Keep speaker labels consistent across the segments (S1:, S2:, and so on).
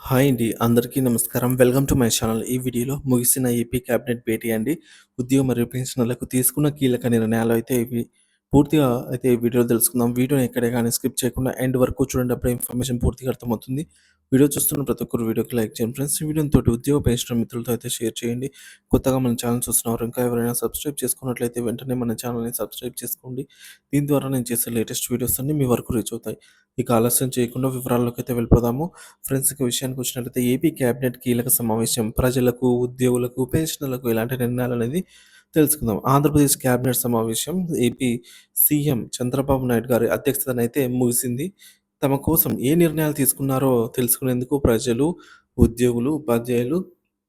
S1: Hi అండి. అందరికీ నమస్కారం. Welcome to my channel. ఈ వీడియోలో ముగిసిన ఏపీ క్యాబినెట్ భేటీ అండి. ఉద్యోగ మరియు పెన్షనర్లకు తీసుకున్న కీలక నిర్ణయాలు అయితే ఇవి. పూర్తిగా అయితే ఈ వీడియోలో తెలుసుకుందాం. వీడియోని ఎక్కడే గాని స్కిప్ చేయకుండా ఎండ్ వరకు చూడండి. అప్పుడే ఇన్ఫర్మేషన్ పూర్తిగా అర్థమవుతుంది. వీడియో చూస్తున్న ప్రతి ఒక్కరు వీడియోకి లైక్ చేయండి ఫ్రెండ్స్. ఈ వీడియోని తోటి ఉద్యోగ పెన్షనర్ మిత్రులతో అయితే షేర్ చేయండి. కొత్తగా మన ఛానల్ చూస్తున్నవారు ఇంకా ఎవరైనా సబ్స్క్రైబ్ చేసుకున్నట్లయితే వెంటనే మన ఛానల్‌ని సబ్స్క్రైబ్ చేసుకోండి. దీని ద్వారా నేను చేసే లేటెస్ట్ వీడియోస్ అన్నీ మీ వరకు రీచ్ అవుతాయి. ఇక ఆలస్యం చేయకుండా వివరాల్లోకి అయితే వెళ్ళిపోదాము. ఫ్రెండ్స్ ఇక విషయానికి వచ్చినట్లయితే ఏపీ క్యాబినెట్ కీలక సమావేశం ప్రజలకు, ఉద్యోగులకు, పెన్షనర్లకు ఎలాంటి నిర్ణయాలనేది తెలుసుకుందాం. ఆంధ్రప్రదేశ్ క్యాబినెట్ సమావేశం ఏపీ సీఎం చంద్రబాబు నాయుడు గారి అధ్యక్షతన అయితే ముగిసింది. తమ కోసం ఏ నిర్ణయాలు తీసుకున్నారో తెలుసుకునేందుకు ప్రజలు, ఉద్యోగులు, ఉపాధ్యాయులు,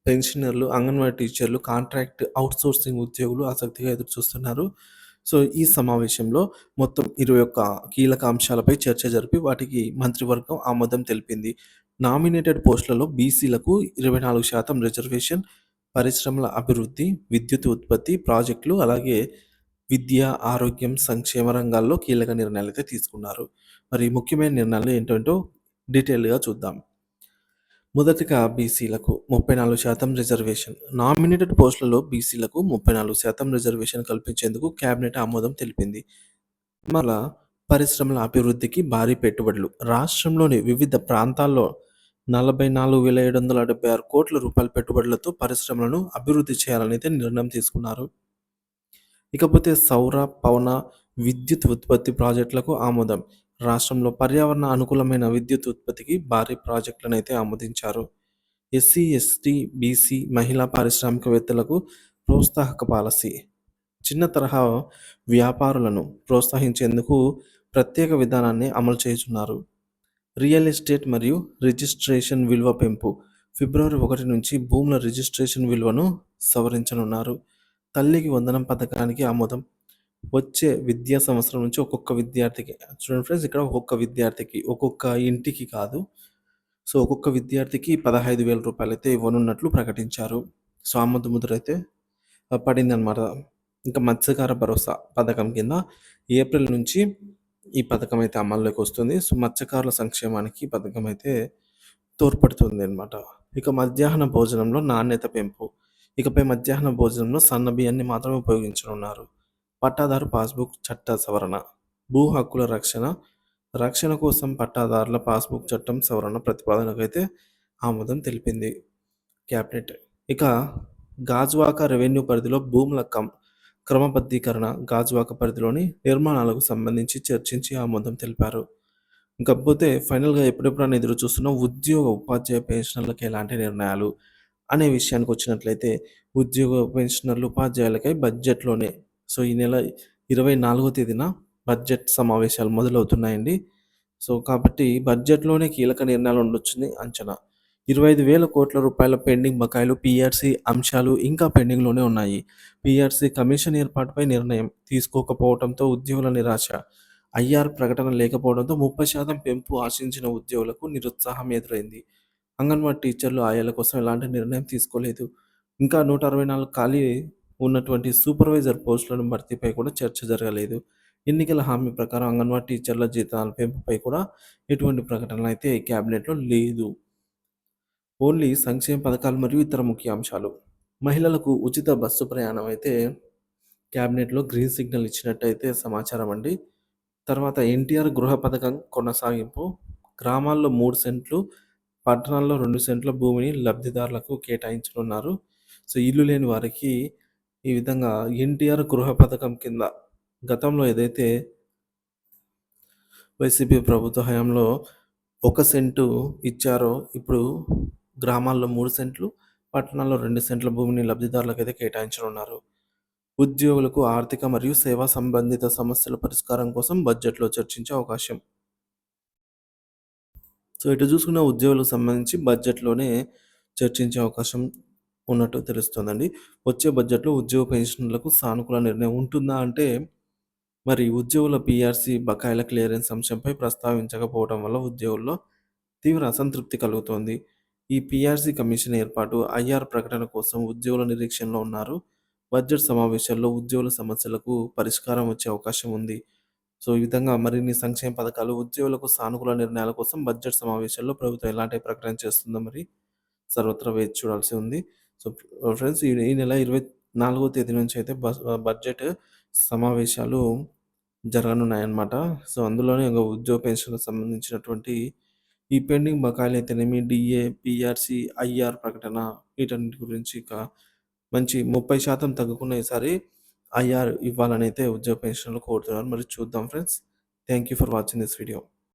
S1: పెన్షనర్లు, అంగన్వాడీ టీచర్లు, కాంట్రాక్ట్ అవుట్‌సోర్సింగ్ ఉద్యోగులు ఆసక్తిగా ఎదురుచూస్తున్నారు. సో, ఈ సమావేశంలో మొత్తం 21 కీలక అంశాలపై చర్చ జరిపి వాటికి మంత్రివర్గం ఆమోదం తెలిపింది. నామినేటెడ్ పోస్టులలో బీసీలకు 24% రిజర్వేషన్, పరిశ్రమల అభివృద్ధి, విద్యుత్ ఉత్పత్తి, ప్రాజెక్టులు అలాగే విద్య, ఆరోగ్యం, సంక్షేమ రంగాల్లో కీలక నిర్ణయాలైతే తీసుకున్నారు. మరి ముఖ్యమైన నిర్ణయాలు ఏంటంటో డీటెయిల్‌గా చూద్దాం. మొదటగా బీసీలకు 34% రిజర్వేషన్. నామినేటెడ్ పోస్టులలో బీసీలకు 34% రిజర్వేషన్ కల్పించేందుకు కేబినెట్ ఆమోదం తెలిపింది. మళ్ళా పరిశ్రమల అభివృద్ధికి భారీ పెట్టుబడులు. రాష్ట్రంలోని వివిధ ప్రాంతాల్లో 44,776 కోట్ల రూపాయల పెట్టుబడులతో పరిశ్రమలను అభివృద్ధి చేయాలనైతే నిర్ణయం తీసుకున్నారు. ఇకపోతే సౌర, పవన విద్యుత్ ఉత్పత్తి ప్రాజెక్టులకు ఆమోదం. రాష్ట్రంలో పర్యావరణ అనుకూలమైన విద్యుత్ ఉత్పత్తికి భారీ ప్రాజెక్టులనైతే ఆమోదించారు. ఎస్సీ, ఎస్టీ, బీసీ, మహిళా పారిశ్రామికవేత్తలకు ప్రోత్సాహక పాలసీ. చిన్న తరహా వ్యాపారులను ప్రోత్సహించేందుకు ప్రత్యేక విధానాన్ని అమలు చేయుచున్నారు. రియల్ ఎస్టేట్ మరియు రిజిస్ట్రేషన్ విలువ పెంపు. ఫిబ్రవరి 1 నుంచి భూముల రిజిస్ట్రేషన్ విలువను సవరించనున్నారు. తల్లికి వందనం పథకానికి ఆమోదం. వచ్చే విద్యా సంవత్సరం నుంచి ఒక్కొక్క విద్యార్థికి చూడండి ఫ్రెండ్స్, ఇక్కడ ఒక్కొక్క విద్యార్థికి, ఒక్కొక్క ఇంటికి కాదు. సో, ఒక్కొక్క విద్యార్థికి రూ. 15,000 అయితే ఇవ్వనున్నట్లు ప్రకటించారు. సో, ఆమోద ముద్ర అయితే పడిందనమాట. ఇంకా మత్స్యకార భరోసా పథకం కింద ఏప్రిల్ నుంచి ఈ పథకం అయితే అమల్లోకి వస్తుంది. సో, మత్స్యకారుల సంక్షేమానికి ఈ పథకం అయితే తోడ్పడుతుందనమాట. ఇక మధ్యాహ్న భోజనంలో నాణ్యత పెంపు. ఇకపై మధ్యాహ్న భోజనంలో సన్న బియ్యాన్ని మాత్రమే ఉపయోగించనున్నారు. పట్టాదారు పాస్‌బుక్ చట్ట సవరణ. భూ హక్కుల రక్షణ. రక్షణ కోసం పట్టాదారుల పాస్‌బుక్ చట్టం సవరణ ప్రతిపాదనకైతే ఆమోదం తెలిపింది క్యాబినెట్. ఇక గాజువాక రెవెన్యూ పరిధిలో భూముల క్రమబద్ధీకరణ, గాజువాక పరిధిలోని నిర్మాణాలకు సంబంధించి చర్చించి ఆమోదం తెలిపారు. ఇంకపోతే ఫైనల్‌గా ఎప్పుడెప్పుడని ఎదురు చూస్తున్న ఉద్యోగ, ఉపాధ్యాయ పెన్షనర్లకు ఎలాంటి నిర్ణయాలు అనే విషయానికి వచ్చినట్లయితే ఉద్యోగ పెన్షనర్లు, ఉపాధ్యాయులకై బడ్జెట్‌లోనే సో, ఈ నెల 24వ తేదీన బడ్జెట్ సమావేశాలు మొదలవుతున్నాయండి. సో, కాబట్టి బడ్జెట్‌లోనే కీలక నిర్ణయాలు ఉండొచ్చని అంచనా. 25,000 కోట్ల రూపాయల పెండింగ్ బకాయిలు, పీఆర్సీ అంశాలు ఇంకా పెండింగ్‌లోనే ఉన్నాయి. పీఆర్సీ కమిషన్ ఏర్పాటుపై నిర్ణయం తీసుకోకపోవడంతో ఉద్యోగుల నిరాశ. ఐఆర్ ప్రకటన లేకపోవడంతో 30% పెంపు ఆశించిన ఉద్యోగులకు నిరుత్సాహం ఎదురైంది. అంగన్వాడీ టీచర్లు, ఆయాల కోసం ఎలాంటి నిర్ణయం తీసుకోలేదు. ఇంకా 164 ఖాళీ ఉన్నటువంటి సూపర్వైజర్ పోస్టులను భర్తీపై కూడా చర్చ జరగలేదు. ఎన్నికల హామీ ప్రకారం అంగన్వాడీ టీచర్ల జీతాల పెంపుపై కూడా ఎటువంటి ప్రకటనలైతే క్యాబినెట్‌లో లేదు. ఓన్లీ సంక్షేమ పథకాలు మరియు ఇతర ముఖ్య అంశాలు. మహిళలకు ఉచిత బస్సు ప్రయాణం అయితే క్యాబినెట్‌లో గ్రీన్ సిగ్నల్ ఇచ్చినట్టయితే సమాచారం అండి. తర్వాత ఎన్టీఆర్ గృహ పథకం కొనసాగింపు. గ్రామాల్లో 3 సెంట్లు, పట్టణాల్లో 2 సెంట్ల భూమిని లబ్ధిదారులకు కేటాయించనున్నారు. సో, ఇల్లు లేని వారికి ఈ విధంగా ఎన్టీఆర్ గృహ పథకం కింద గతంలో ఏదైతే వైసీపీ ప్రభుత్వ హయాంలో 1 సెంటు ఇచ్చారో, ఇప్పుడు గ్రామాల్లో 3 సెంట్లు, పట్టణాల్లో 2 సెంట్ల భూమిని లబ్ధిదారులకైతే కేటాయించనున్నారు. ఉద్యోగులకు ఆర్థిక మరియు సేవా సంబంధిత సమస్యల పరిష్కారం కోసం బడ్జెట్‌లో చర్చించే అవకాశం. సో, ఇటు చూసుకున్న ఉద్యోగులకు సంబంధించి బడ్జెట్‌లోనే చర్చించే అవకాశం ఉన్నట్టు తెలుస్తోందండి. వచ్చే బడ్జెట్‌లో ఉద్యోగ పెన్షనర్లకు సానుకూల నిర్ణయం ఉంటుందా అంటే, మరి ఉద్యోగుల పీఆర్సీ బకాయిల క్లియరెన్స్ అంశంపై ప్రస్తావించకపోవడం వల్ల ఉద్యోగుల్లో తీవ్ర అసంతృప్తి కలుగుతోంది. ఈ పీఆర్సీ కమిషన్ ఏర్పాటు, ఐఆర్ ప్రకటన కోసం ఉద్యోగుల నిరీక్షణలో ఉన్నారు. బడ్జెట్ సమావేశాల్లో ఉద్యోగుల సమస్యలకు పరిష్కారం వచ్చే అవకాశం ఉంది. సో, ఈ విధంగా మరిన్ని సంక్షేమ పథకాలు, ఉద్యోగులకు సానుకూల నిర్ణయాల కోసం బడ్జెట్ సమావేశాల్లో ప్రభుత్వం ఎలాంటి ప్రకటన చేస్తుందో మరి సర్వత్రా వేచి చూడాల్సి ఉంది. సో, ఫ్రెండ్స్ ఈ నెల 24వ తేదీ నుంచి అయితే బడ్జెట్ సమావేశాలు జరగనున్నాయన్నమాట. సో, అందులోనే ఇంగ ఉద్యోగ పెన్షన్‌లకు సంబంధించినటువంటి ఈ పెండింగ్ బకాయిలైతేనేమి, డీఏ, పీఆర్సీ, ఐఆర్ ప్రకటన వీటన్నిటి గురించి ఇక మంచి 30% తగ్గకుండా ఈసారి ఐఆర్ ఇవ్వాలనైతే ఉద్యోగ పెన్షనర్లు కోరుతున్నారు. మరి చూద్దాం friends. Thank you for watching this video.